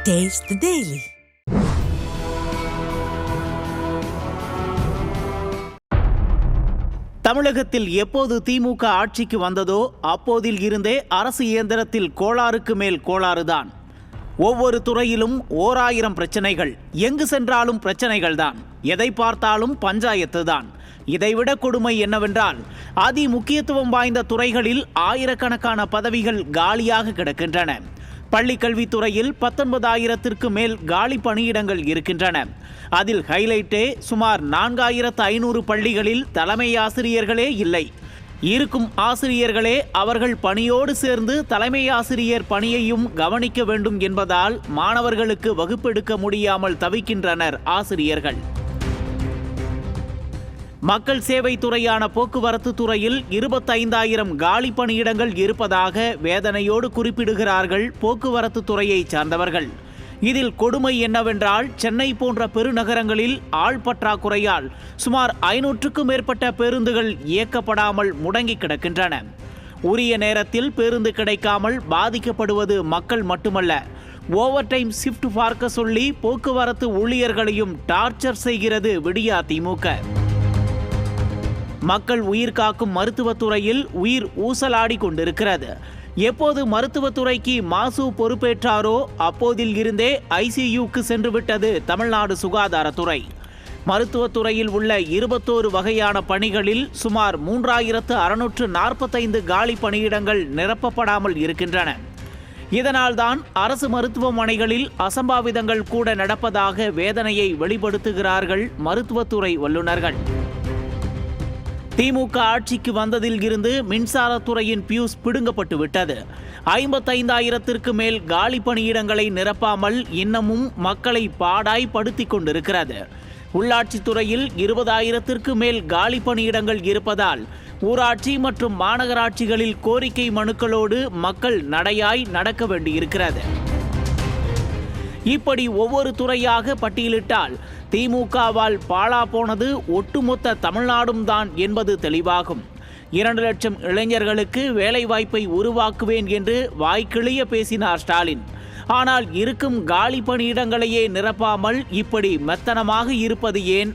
Taste the Daily. தமிழகத்தில் எப்போது திமுக ஆட்சிக்கு வந்ததோ அப்போதில் இருந்தே அரசு இயந்திரத்தில் கோளாறுக்கு மேல் கோளாறுதான். ஒவ்வொரு துறையிலும் 1000 பிரச்சனைகள், எங்கு சென்றாலும் பிரச்சனைகள் தான். எதை பார்த்தாலும் பஞ்சாயத்து தான். இதைவிட கொடுமை என்னவென்றால், அதி முக்கியத்துவம் வாய்ந்த துறைகளில் ஆயிரக்கணக்கான பதவிகள் காலியாக கிடக்கின்றன. பள்ளிக்கல்வித்துறையில் 19,000ற்கு மேல் காலி பணியிடங்கள் இருக்கின்றன. அதில் ஹைலைட்டே சுமார் 4,500 பள்ளிகளில் தலைமை ஆசிரியர்களே இல்லை. இருக்கும் ஆசிரியர்களே அவர்கள் பணியோடு சேர்ந்து தலைமை ஆசிரியர் பணியையும் கவனிக்க வேண்டும் என்பதால் மாணவர்களுக்கு வகுப்பெடுக்க முடியாமல் தவிக்கின்றனர் ஆசிரியர்கள். மக்கள் சேவை துறையான போக்குவரத்து துறையில் 25,000 காலி பணியிடங்கள் இருப்பதாக வேதனையோடு குறிப்பிடுகிறார்கள் போக்குவரத்து துறையை சார்ந்தவர்கள். இதில் கொடுமை என்னவென்றால், சென்னை போன்ற பெருநகரங்களில் ஆள் பற்றாக்குறையால் சுமார் 500க்கும் மேற்பட்ட பேருந்துகள் இயக்கப்படாமல் முடங்கி கிடக்கின்றன. உரிய நேரத்தில் பேருந்து கிடைக்காமல் பாதிக்கப்படுவது மக்கள் மட்டுமல்ல, ஓவர் டைம் ஷிஃப்ட் பார்க்க சொல்லி போக்குவரத்து ஊழியர்களையும் டார்ச்சர் செய்கிறது விடியா திமுக. மக்கள் உயிர் காக்கும் மருத்துவத்துறையில் உயிர் ஊசலாடி கொண்டிருக்கிறது. எப்போது மருத்துவத்துறைக்கு மாசு பொறுப்பேற்றாரோ அப்போதில் இருந்தே ஐசியூக்கு சென்று விட்டது தமிழ்நாடு சுகாதாரத்துறை. மருத்துவத்துறையில் உள்ள 21 வகையான பணிகளில் சுமார் 3,645 காலி பணியிடங்கள் நிரப்பப்படாமல் இருக்கின்றன. இதனால்தான் அரசு மருத்துவமனைகளில் அசம்பாவிதங்கள் கூட நடப்பதாக வேதனையை வெளிப்படுத்துகிறார்கள் மருத்துவத்துறை வல்லுநர்கள். திமுக ஆட்சிக்கு வந்ததில் இருந்து மின்சாரத்துறையின் பியூஸ் பிடுங்கப்பட்டு விட்டது. 55,000ற்கு மேல் காலி பணியிடங்களை நிரப்பாமல் இன்னமும் மக்களை பாடாய் படுத்தி கொண்டிருக்கிறது. உள்ளாட்சித்துறையில் 20,000ற்கு மேல் காலி பணியிடங்கள் இருப்பதால் ஊராட்சி மற்றும் மாநகராட்சிகளில் கோரிக்கை மனுக்களோடு மக்கள் நடையாய் நடக்க வேண்டியிருக்கிறது. இப்படி ஒவ்வொரு துறையாக பட்டியலிட்டால் திமுகவால் பாழா போனது ஒட்டுமொத்த தமிழ்நாடும் தான் என்பது தெளிவாகும். 2 லட்சம் இளைஞர்களுக்கு வேலைவாய்ப்பை உருவாக்குவேன் என்று வாய்க்கிழிய பேசினார் ஸ்டாலின். ஆனால் இருக்கும் காலி பணியிடங்களையே நிரப்பாமல் இப்படி மெத்தனமாக இருப்பது ஏன்?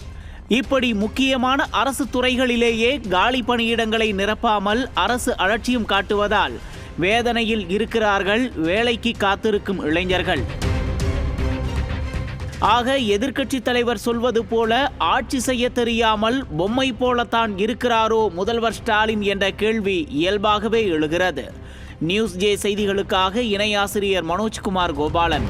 இப்படி முக்கியமான அரசு துறைகளிலேயே காலி பணியிடங்களை நிரப்பாமல் அரசு அலட்சியம் காட்டுவதால் வேதனையில் இருக்கிறார்கள் வேலைக்கு காத்திருக்கும் இளைஞர்கள். ஆக எதிர்க்கட்சித் தலைவர் சொல்வது போல ஆட்சி செய்ய தெரியாமல் பொம்மை போலத்தான் இருக்கிறாரோ முதல்வர் ஸ்டாலின் என்ற கேள்வி இயல்பாகவே எழுகிறது. நியூஸ் ஜே செய்திகளுக்காக இணை ஆசிரியர் மனோஜ்குமார் கோபாலன்.